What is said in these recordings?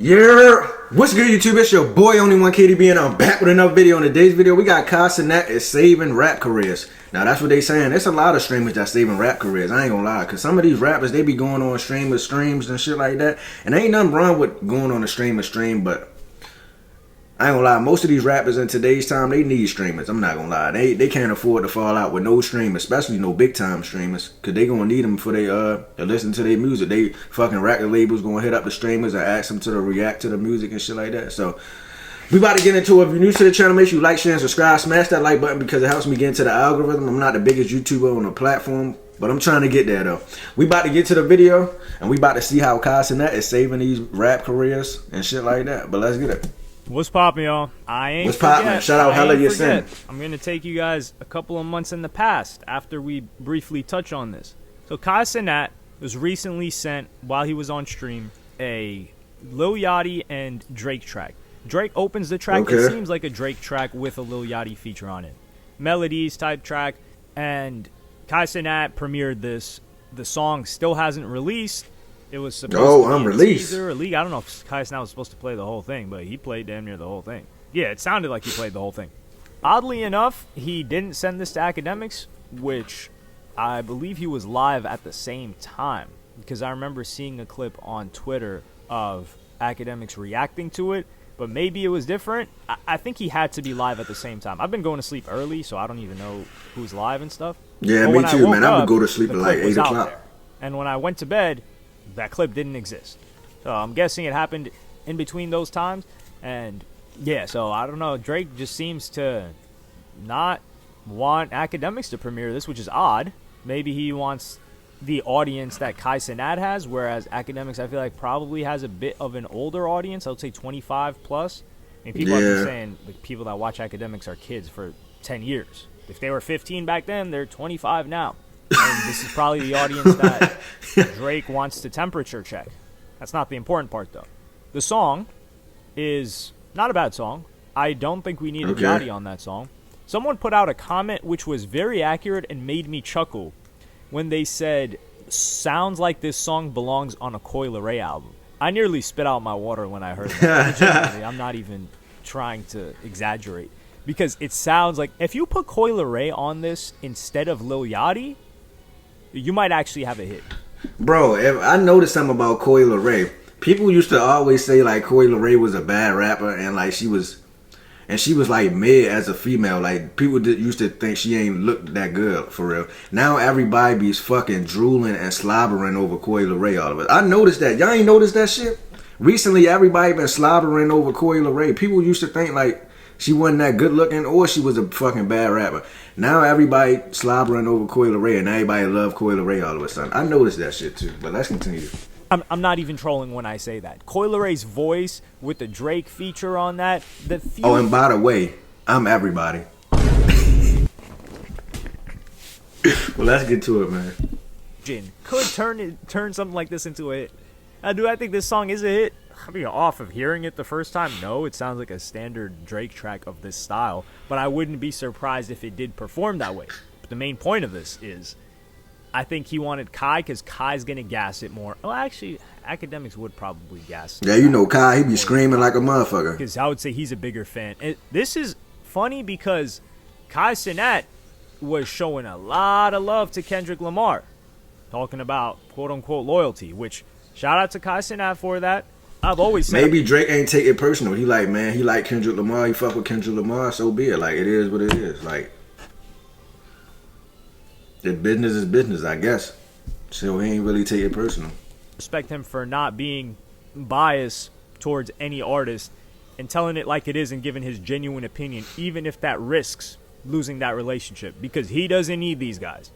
Yeah, what's good YouTube? It's your boy Only One KDB and I'm back with another video. In today's video, we got Cenat is saving rap careers. Now that's what they saying. There's a lot of streamers that's saving rap careers. I ain't gonna lie, cause some of these rappers they be going on streams and shit like that. And there ain't nothing wrong with going on a stream, but I ain't gonna lie, most of these rappers in today's time, they need streamers. I'm not gonna lie. They can't afford to fall out with no streamers, especially no big time streamers. Cause they gonna need them for they to listen to their music. They fucking record labels gonna hit up the streamers and ask them to react to the music and shit like that. So we about to get into it. If you're new to the channel, make sure you like, share, and subscribe. Smash that like button because it helps me get into the algorithm. I'm not the biggest YouTuber on the platform, but I'm trying to get there though. We about to get to the video and we about to see how Cenat is saving these rap careers and shit like that. But let's get it. What's poppin', y'all? I ain't What's poppin'? Shout out Hella Your Sin. I'm gonna take you guys a couple of months in the past after we briefly touch on this. So Cenat was recently sent, while he was on stream, a Lil Yachty and Drake track. Drake opens the track. Okay. It seems like a Drake track with a Lil Yachty feature on it. Melodies type track. And Cenat premiered this. The song still hasn't released. It was supposed to be unreleased. A leak. I don't know if Cenat was supposed to play the whole thing, but he played damn near the whole thing. Yeah, it sounded like he played the whole thing. Oddly enough, he didn't send this to Academics, which I believe he was live at the same time, because I remember seeing a clip on Twitter of Academics reacting to it, but maybe it was different. I think he had to be live at the same time. I've been going to sleep early, so I don't even know who's live and stuff. Yeah, me too, man. I would go to sleep at like 8 o'clock. And when I went to bed, that clip didn't exist. So I'm guessing it happened in between those times. And yeah, so I don't know. Drake just seems to not want Academics to premiere this, which is odd. Maybe he wants the audience that Cenat has, whereas Academics, I feel like, probably has a bit of an older audience. I would say 25 plus. I mean, people have been saying the people that watch Academics are kids for 10 years. If they were 15 back then, they're 25 now. And this is probably the audience that Drake wants to temperature check. That's not the important part, though. The song is not a bad song. I don't think we need a Yachty on that song. Someone put out a comment which was very accurate and made me chuckle when they said, sounds like this song belongs on a Coi Leray album. I nearly spit out my water when I heard that. Legitimately, I'm not even trying to exaggerate. Because it sounds like, if you put Coi Leray on this instead of Lil Yachty, you might actually have a hit. Bro, I noticed something about Coi Leray. People used to always say like Coi Leray was a bad rapper and like she was like mid as a female. Like people used to think she ain't looked that good for real. Now everybody be fucking drooling and slobbering over Coi Leray all of it. I noticed that. Y'all ain't noticed that shit? Recently everybody been slobbering over Coi Leray. People used to think like she wasn't that good looking or she was a fucking bad rapper. Now everybody slobbering over Coi Leray and everybody love Coi Leray all of a sudden. I noticed that shit too, but let's continue. I'm not even trolling when I say that. Coi Leray's voice with the Drake feature on that. Oh, and by the way, I'm everybody. Well, let's get to it, man. Could turn something like this into a hit. Do I think this song is a hit? I mean, off of hearing it the first time, no. It sounds like a standard Drake track of this style, but I wouldn't be surprised if it did perform that way. But the main point of this is, I think he wanted Kai because Kai's going to gas it more. Well, actually, Academics would probably gas it. Yeah, you know Kai, he be screaming like a motherfucker. Because I would say he's a bigger fan. This is funny because Cenat was showing a lot of love to Kendrick Lamar, talking about quote-unquote loyalty, which shout out to Cenat for that. I've always said maybe Drake ain't take it personal. He like, man, he like Kendrick Lamar. He fuck with Kendrick Lamar, so be it. Like, it is what it is. Like, the business is business, I guess. So he ain't really take it personal. Respect him for not being biased towards any artist and telling it like it is and giving his genuine opinion, even if that risks losing that relationship, because he doesn't need these guys.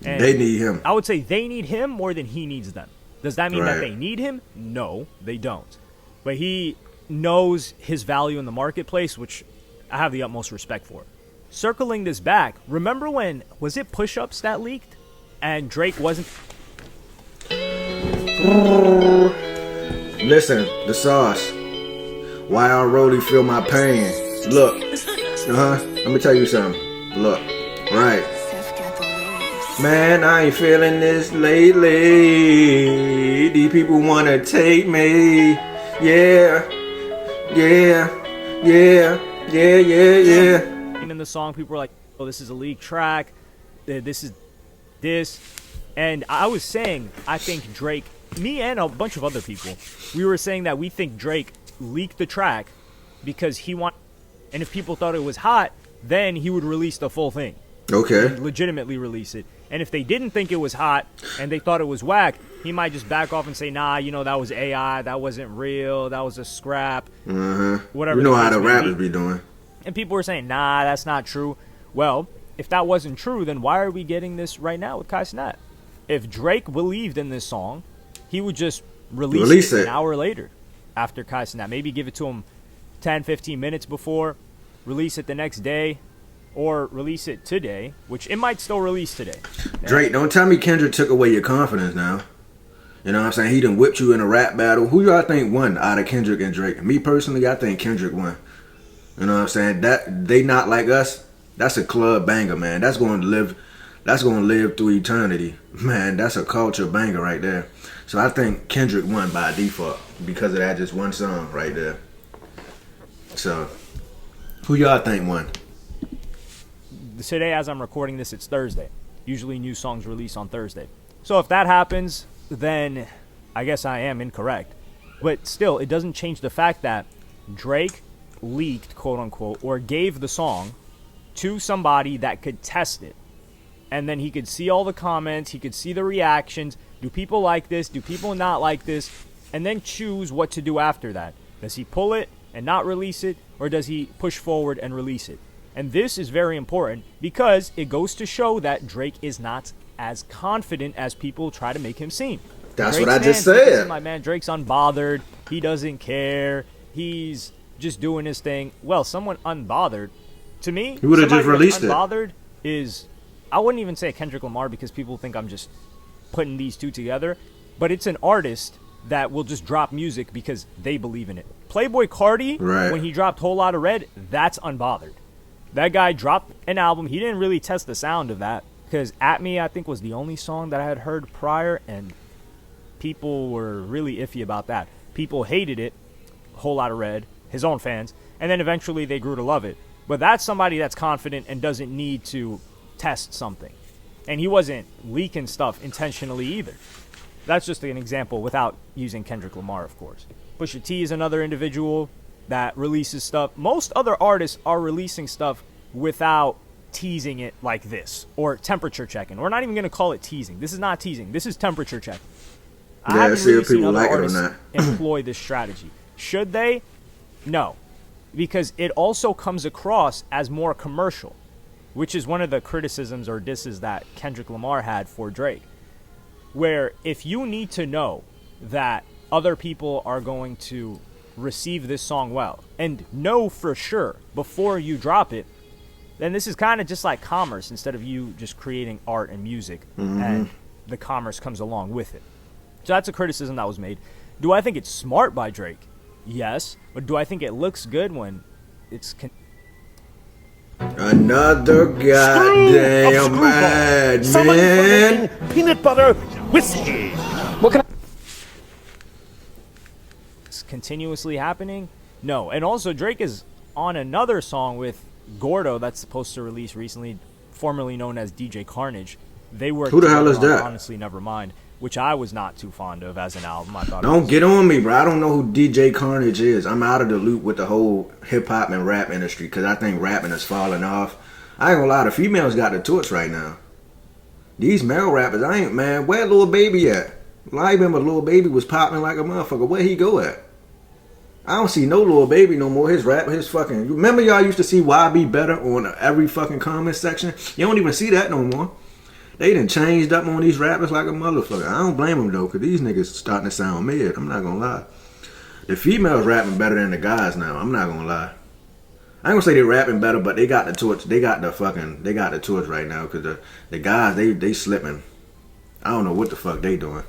And they need him. I would say they need him more than he needs them. Does that mean that they need him? No, they don't. But he knows his value in the marketplace, which I have the utmost respect for. Circling this back, remember when, was it Push-Ups that leaked? And Drake wasn't... Listen, the sauce. Why I really feel my pain. Look. Let me tell you something. Look. Right. Man, I ain't feeling this lately. These people wanna take me. Yeah, yeah, yeah, yeah. In the song, people were like, "Oh, this is a leaked track. This is this," and I was saying, I think Drake, me and a bunch of other people, we were saying that we think Drake leaked the track because he want, and if people thought it was hot, then he would release the full thing. Okay. Legitimately release it. And if they didn't think it was hot and they thought it was whack, he might just back off and say, nah, that was AI, that wasn't real, that was a scrap. Whatever. You know how the rappers be doing. And people were saying, nah, that's not true. Well, if that wasn't true, then why are we getting this right now with Cenat? If Drake believed in this song, he would just release it an hour later after Cenat. Maybe give it to him 10, 15 minutes before, release it the next day, or release it today, which it might still release today. Drake, don't tell me Kendrick took away your confidence now. You know what I'm saying? He done whipped you in a rap battle. Who y'all think won out of Kendrick and Drake? Me personally, I think Kendrick won. You know what I'm saying? That They Not Like Us, that's a club banger, man. That's going to live through eternity. Man, that's a culture banger right there. So I think Kendrick won by default because of that just one song right there. So, who y'all think won? Today, as I'm recording this, it's Thursday. Usually new songs release on Thursday. So if that happens, then I guess I am incorrect. But still, it doesn't change the fact that Drake leaked, quote unquote, or gave the song to somebody that could test it. And then he could see all the comments, he could see the reactions. Do people like this? Do people not like this? And then choose what to do after that. Does he pull it and not release it? Or does he push forward and release it? And this is very important because it goes to show that Drake is not as confident as people try to make him seem. That's what I just said. My man, Drake's unbothered. He doesn't care. He's just doing his thing. Well, someone unbothered, to me, he would have just released it. Unbothered is, I wouldn't even say Kendrick Lamar because people think I'm just putting these two together. But it's an artist that will just drop music because they believe in it. Playboi Carti, when he dropped Whole Lotta Red, that's unbothered. That guy dropped an album. He didn't really test the sound of that because At Me, I think, was the only song that I had heard prior, and people were really iffy about that. People hated it, Whole Lotta Red, his own fans, and then eventually they grew to love it. But that's somebody that's confident and doesn't need to test something. And he wasn't leaking stuff intentionally either. That's just an example without using Kendrick Lamar, of course. Pusha T is another individual that releases stuff. Most other artists are releasing stuff without teasing it like this or temperature checking. We're not even going to call it teasing. This is not teasing. This is temperature checking. I haven't really seen other artists employ this strategy. Should they? No, because it also comes across as more commercial, which is one of the criticisms or disses that Kendrick Lamar had for Drake, where if you need to know that other people are going to receive this song well and know for sure before you drop it, then this is kind of just like commerce instead of you just creating art and music and the commerce comes along with it. So that's a criticism that was made. Do I think it's smart by Drake? Yes. But do I think it looks good when it's another goddamn ad, man? Peanut butter whiskey. What can it's continuously happening? No. And also Drake is on another song with Gordo that's supposed to release recently, formerly known as DJ Carnage. They were who the hell is that? Honestly, never mind. Which I was not too fond of as an album. I thought don't get on me, bro. I don't know who DJ Carnage is. I'm out of the loop with the whole hip hop and rap industry because I think rapping is falling off. I ain't gonna lie, the females got the torch right now. These male rappers, where Lil Baby at? I remember Lil Baby was popping like a motherfucker. Where he go at? I don't see no Lil Baby no more. His rap, his fucking. Remember y'all used to see YB Better on every fucking comment section? You don't even see that no more. They done changed up on these rappers like a motherfucker. I don't blame them though, cause these niggas starting to sound mid. I'm not gonna lie. The females rapping better than the guys now. I'm not gonna lie. I ain't gonna say they rapping better, but they got the torch. They got the torch right now. Cause the guys they slipping. I don't know what the fuck they doing.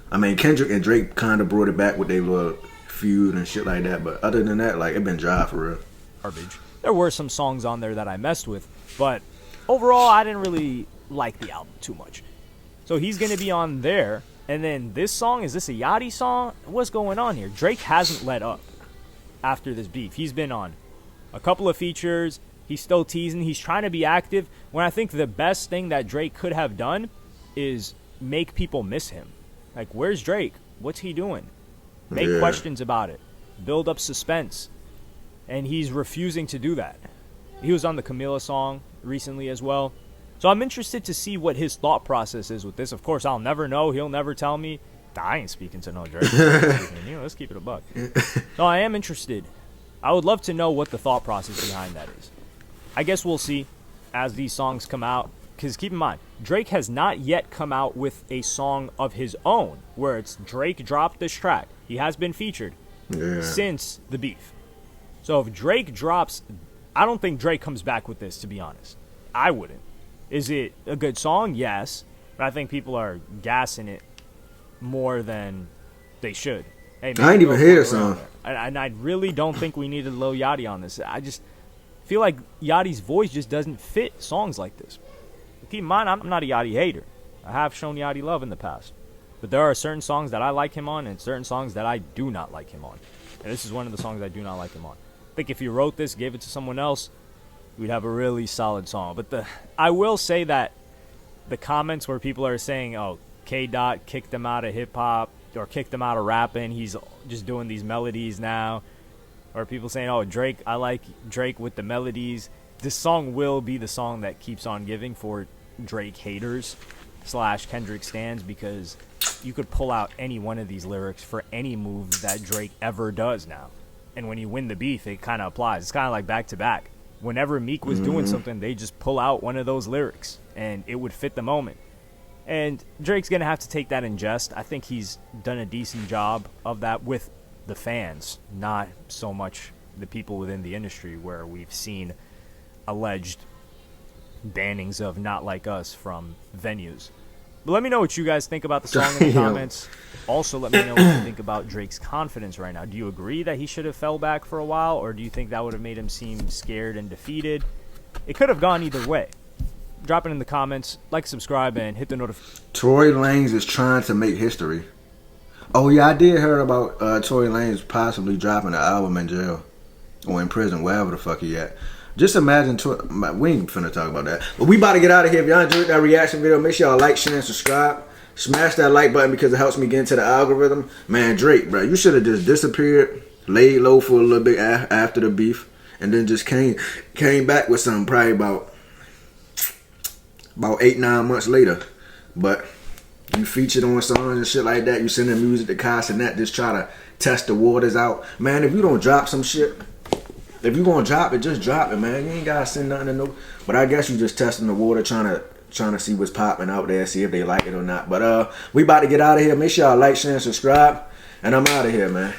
I mean Kendrick and Drake kind of brought it back with their little feud and shit like that. But other than that, like it been dry for real. Garbage. There were some songs on there that I messed with, but overall I didn't really like the album too much. So he's going to be on there And then this song, is this a Yachty song? What's going on here? Drake hasn't let up after this beef. He's been on a couple of features. He's still teasing. He's trying to be active. When I think the best thing that Drake could have done is make people miss him. Like, where's Drake? What's he doing? Make questions about it. Build up suspense. And he's refusing to do that. He was on the Camila song recently as well. So I'm interested to see what his thought process is with this. Of course, I'll never know. He'll never tell me. I ain't speaking to no Drake. Let's keep it a buck. So I am interested. I would love to know what the thought process behind that is. I guess we'll see as these songs come out. Because keep in mind, Drake has not yet come out with a song of his own where it's Drake dropped this track. He has been featured since the beef. So if Drake drops, I don't think Drake comes back with this, to be honest. I wouldn't. Is it a good song? Yes. But I think people are gassing it more than they should. Hey, man, I ain't even hear the song. And I really don't think we needed Lil Yachty on this. I just feel like Yachty's voice just doesn't fit songs like this. Keep in mind, I'm not a Yachty hater. I have shown Yachty love in the past. But there are certain songs that I like him on and certain songs that I do not like him on. And this is one of the songs I do not like him on. I think if he wrote this, gave it to someone else, we'd have a really solid song. But I will say that the comments where people are saying, oh, K-Dot kicked him out of hip-hop or kicked him out of rapping, he's just doing these melodies now. Or people saying, oh, Drake, I like Drake with the melodies. This song will be the song that keeps on giving for Drake haters / Kendrick stans, because you could pull out any one of these lyrics for any move that Drake ever does now. And when you win the beef, it kind of applies. It's kind of like back-to-back. Whenever Meek was doing something, they just pull out one of those lyrics, and it would fit the moment. And Drake's going to have to take that in jest. I think he's done a decent job of that with the fans, not so much the people within the industry where we've seen alleged bannings of Not Like Us from venues. But let me know what you guys think about the song in the comments. Also, let me know what you think about Drake's confidence right now. Do you agree that he should have fell back for a while, or do you think that would have made him seem scared and defeated? It could have gone either way. Drop it in the comments, like, subscribe, and hit the notification. Tory Lanez is trying to make history. Oh, yeah, I did hear about Tory Lanez possibly dropping an album in jail or in prison, wherever the fuck he at. Just imagine, we ain't finna talk about that. But we about to get out of here. If y'all enjoyed that reaction video, make sure y'all like, share, and subscribe. Smash that like button because it helps me get into the algorithm. Man, Drake, bro, you should have just disappeared, laid low for a little bit after the beef, and then just came back with something probably about 8-9 months later. But you featured on songs and shit like that. You sending music to Cenat, just try to test the waters out. Man, if you don't drop some shit, if you gonna drop it, just drop it, man. You ain't gotta send nothing to no. But I guess you just testing the water, trying to see what's popping out there, see if they like it or not. But we about to get out of here. Make sure y'all like, share, and subscribe. And I'm out of here, man.